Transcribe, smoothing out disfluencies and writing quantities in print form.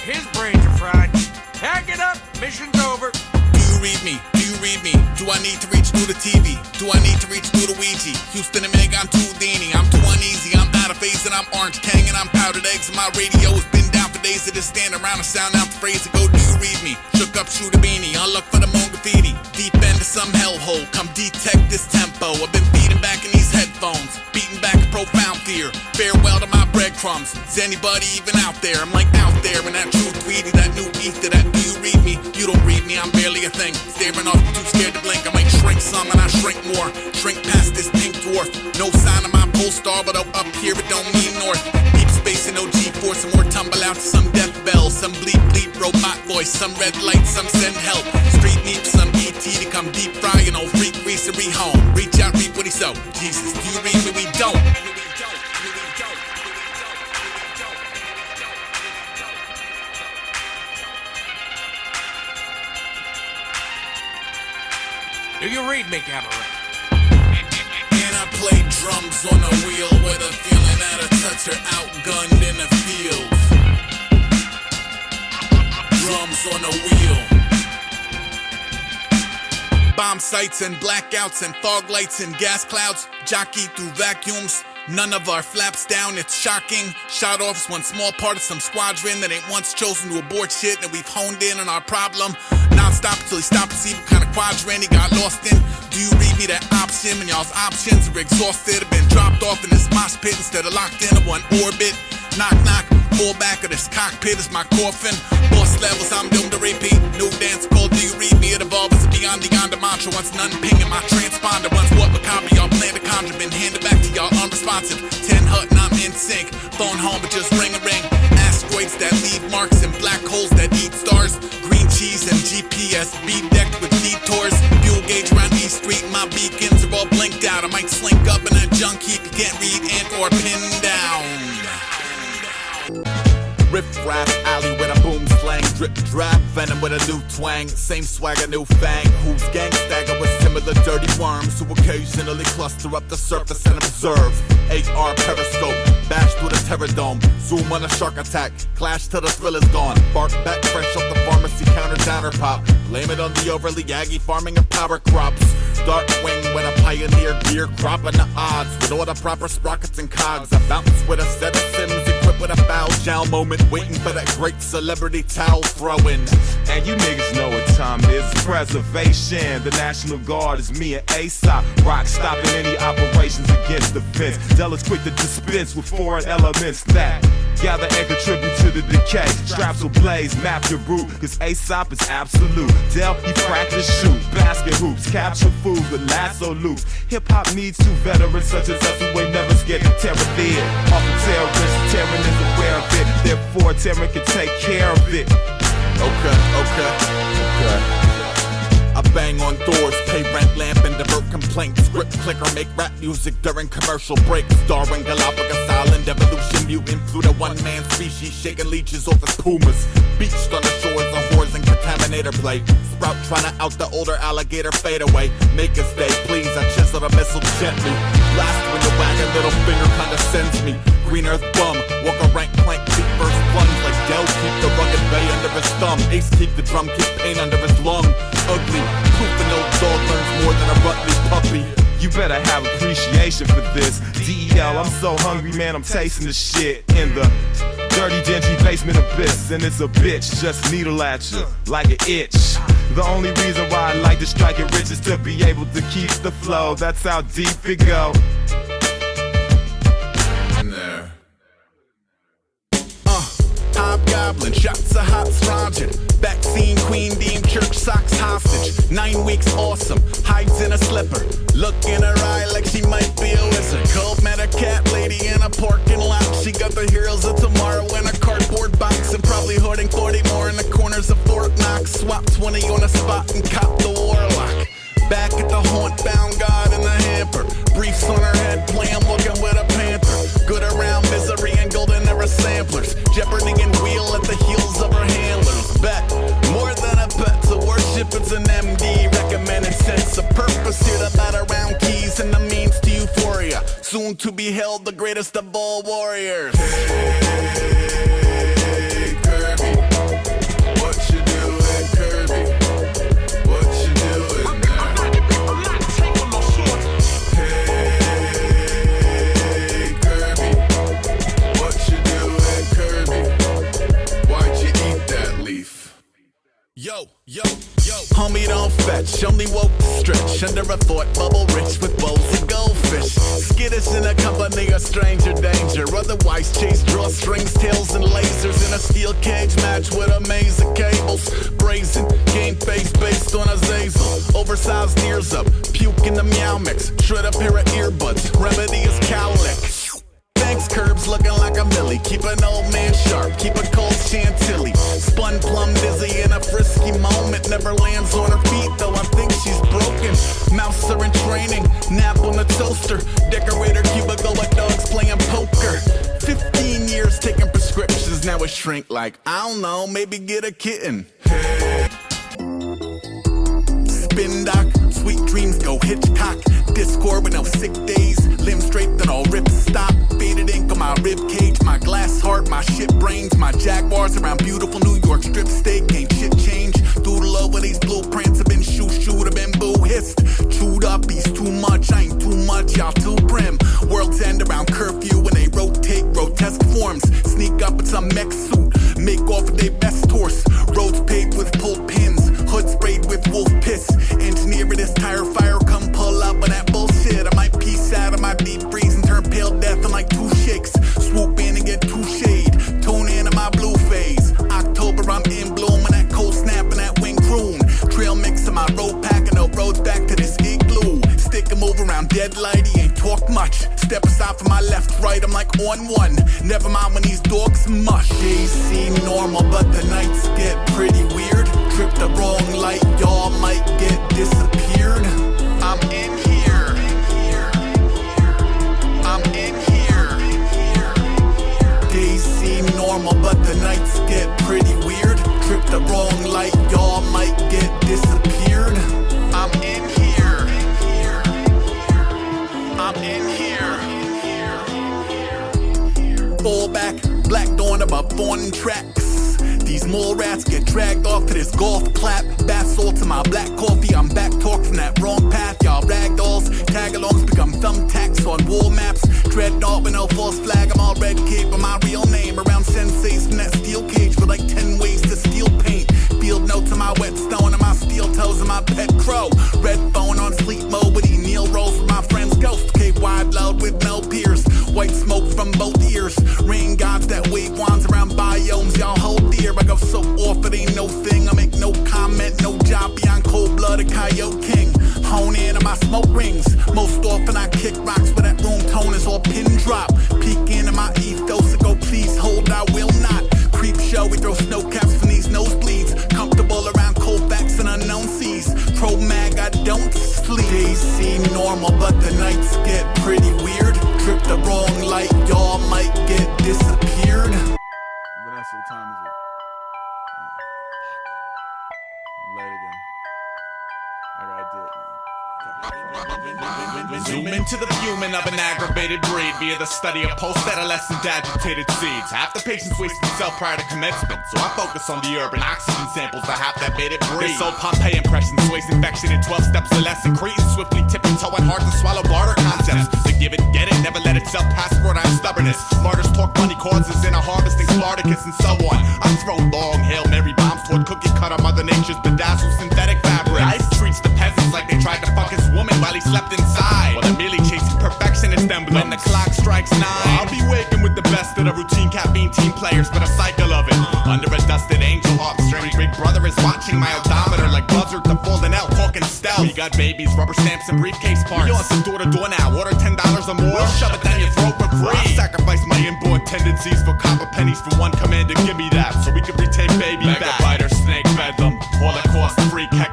His brains are fried. Pack it up, mission's over. Do you read me? Do you read me? Do I need to reach through the TV? Do I need to reach through the Ouija? Houston and Meg, I'm too Deanie. I'm too uneasy, I'm out of phase and I'm Orange Kang and I'm powdered eggs and my radio's been down for days. To just stand around and sound out the phrase and go, do you read me? Shook up, shoot a beanie, I'll look for the moon graffiti. Deep into some hellhole, come detect this tempo. I've been beating back in these headphones, beating back a profound fear. Farewell to my breadcrumbs. Is anybody even out there? I'm like out there in that true tweety, that new ether, that do you read me? You don't read me, I'm barely a thing. Staring off, too scared to blink. I might shrink some and I shrink more. Shrink past this pink dwarf. No sign of my pole star, but up here it don't mean north. Deep space and no G-force, some more tumble out to some death bell. Some bleep bleep robot voice, some red light, some send help. Street neep, some ET to come deep fry, you know, freak greasery home. Reach out, reap what he sow. Jesus, do you read me? We don't. Do you read me, Cabaret? And I play drums on a wheel with a feeling that a touch are outgunned in the field. Drums on a wheel. Bomb sights and blackouts and fog lights and gas clouds. Jockey through vacuums. None of our flaps down, it's shocking. Shot off's one small part of some squadron that ain't once chosen to abort shit that we've honed in on our problem. Non-stop till he stopped to see what kind of quadrant he got lost in. Do you read me that option when y'all's options are exhausted? Have been dropped off in this mosh pit instead of locked in one orbit. Knock knock, pull back of this cockpit is my coffin. Boss levels, I'm doomed to repeat. New dance called Do You Read Me? It evolves beyond the yonder mantra. Once none pinging my transponder. Once what macabre y'all plan to conjure. Been handed back to y'all unresponsive. 10 hut and I'm in sync. Phone home but just ring a ring. Asteroids that leave marks and black holes that eat stars. Green cheese and GPS be decked with detours. Fuel gauge around East Street. My beacons are all blinked out. I might slink up in that junk heap. You can't read and or pin down. Riff raff alley with a boom slang. Drip drab venom with a new twang. Same swagger, new fang. Who's gang stagger with similar dirty worms who occasionally cluster up the surface and observe. AR periscope, bash through the terror dome. Zoom on a shark attack, clash till the thrill is gone. Bark back fresh off the pharmacy counter downer pop. Blame it on the overly aggy farming of power crops. Dark wing when a pioneer gear cropping the odds. With all the proper sprockets and cogs. I bounce with a set of sims equipped with a foul jowl moment. Waiting for that great celebrity towel throwing. And you niggas know what time it is. Preservation. The National Guard is me and Aesop. Rock stopping any operations against the fence. Della's quick to dispense with foreign elements that gather and contribute to the decay. Straps will blaze, map your route, cause Aesop is absolute. Del, he practice shoot, basket hoops, capture fools with lasso loops. Hip-hop needs two veterans such as us who ain't never scared to tear a bid. Off a terrorist, Terran is aware of it. Therefore, Terran can take care of it. Okay. I bang on doors, pay rent, lamp, and divert complaints. Script clicker, make rap music during commercial breaks. Starring Galapagos Island, evolution mutant, Pluto one-man species, shaking leeches off his pumas. Beached on the shores of whores and contaminator play. Sprout trying to out the older alligator fade away. Make a stay, please, I chisel the missile gently. Blast when the wagon, little finger kinda sends me. Green earth bum, walk a rank plank, feet first plunge like Del, keep the rugged bay under his thumb. Ace keep the drum, keep pain under his lung. Ugly, proof an old dog learns more than a Rutley puppy. You better have appreciation for this. DEL, I'm so hungry, man, I'm tasting the shit in the dirty, dingy basement abyss. And it's a bitch, just needle at you like an itch. The only reason why I like to strike it rich is to be able to keep the flow. That's how deep it go. Hobgoblin, shots of hot strontium. Vaccine queen deemed church socks hostage. 9 weeks awesome, hides in a slipper. Look in her eye like she might be a wizard. Cold met a cat lady in a parking lot. She got the heroes of tomorrow in a cardboard box. And probably hoarding 40 more in the corners of Fort Knox. Swap 20 on a spot and cop the warlock. Back at the haunt, bound God in the hamper. Briefs on her head, playing walking with a panther. Good around misery and golden era samplers. Jeopardy and wheel at the heels of her handlers. Bet, more than a pet to worship, it's an MD. Recommended sense of purpose here to bat around keys and the means to euphoria. Soon to be held the greatest of all warriors. Hey, Kirby. Yo, homie don't fetch, only woke to stretch under a fort bubble rich with bowls of goldfish. Skittish in a company of stranger danger. Otherwise chase drawstrings, tails and lasers in a steel cage match with a maze of cables. Brazen, game face based on a Zazel. Oversized ears up, puke in the meow mix. Shred a pair of earbuds, remedy is cowlick. Thanks curbs looking like a millie. Keep an old man sharp, keep a cold chantilly. Spun plum dizzy in a frisky moment. Never lands on her feet though I think she's broken. Mouse are in training, nap on the toaster. Decorator cubicle with dogs playing poker. 15 years taking prescriptions, now it shrink like, I don't know, maybe get a kitten. Hey. Spin doc, sweet dreams go Hitchcock. Discord with no sick days, limbs straight then all rips stop. Faded ink on my rib cage, my glass heart, my shit brains. My Jaguars around beautiful New York strip steak, ain't shit change. Doodle over these blueprints have been shoot have been boo hissed. Chewed up, he's too much, I ain't too much, y'all too prim. World's end around curfew when they rotate grotesque forms. Sneak up in some mech suit, make off with their best horse. Roads paved with pulled pins, hood sprayed with wolf piss. Engineer this tire fire, come pull up on that bullshit. I might peace out, I might be breeze and turn pale death in like 2 shakes. Swoop in and get 2 shade, tune in to my blue phase. October I'm in bloom and that cold snap and that wing croon. Trail mix in my road pack and no roads back to this igloo. Stick him over around dead light, he ain't talk much. Step aside from my left, right, I'm like on one. Never mind when these dogs mush. Days seem normal, but the nights get pretty weird. Trip the wrong light, y'all might get disappeared. I'm in here. I'm in here. Days seem normal, but the nights get pretty weird. Trip the wrong light, y'all might get disappeared. I'm in here. I'm in here. Fall back, black dawn above thorn tracks. These mole rats get dragged off to this golf clap. Bath salts in my black coffee, I'm back talk from that wrong path. Y'all ragdolls, tag-alongs become thumbtacks on wall maps. Dreadnought with no false flag, I'm all red cape with my real name. Around senseis from that steel cage with like 10 ways to steal paint. Field notes on my whetstone and my steel toes and my pet crow. Red phone on sleep mode with Neil rolls with my friend's ghost. Cape wide load with no peers. White smoke from both ears. Rain gods that wave wands around biomes, y'all hold dear. I go so off, it ain't no thing. I make no comment, no job beyond cold-blooded coyote king. Hone in on my smoke rings. Most often I kick rocks where that room tone is all pin drop. Peek into my ethos and go, please hold, I will not. Creep show, we throw snow caps from these nosebleeds. Comfortable around cold facts and unknown seas. Pro mag, I don't sleep. Days seem normal, but the nights get pretty weird. Trip the wrong light, y'all might get disappeared. Vanessa, what time is it? Late again. I gotta do it. Zoom into the fuming of an aggravated breed via the study of post-adolescent agitated seeds. Half the patients waste themselves prior to commencement, so I focus on the urban oxygen samples that half that made it breathe. This old Pompeii impression sways infection in 12 steps or less, and Cretan swiftly tipping toeing hard to swallow barter concepts. To give it, get it, never let itself pass for I'm stubbornness. Martyrs talk money causes in a harvesting Spartacus and so on. I throw long Hail Mary bombs toward cookie cutter Mother Nature's bedazzled synthetic fabric. Life treats the peasants like they tried to fuck his woman while he slept inside. Well, they're merely chasing perfectionist emblems. When the clock strikes 9, I'll be waking with the best of the routine caffeine team players, but a cycle of it. Under a dusted angel harp string, Big Brother is watching my odometer like buzzard to falling out, talking stealth. We got babies, rubber stamps, and briefcase parts. We on some door-to-door now, order $10 or more. We'll shove it down your throat for free. I sacrifice my inborn tendencies for copper pennies for one commander. Give me that, so we can retain baby back. Megabyte or snake bedlam, all it costs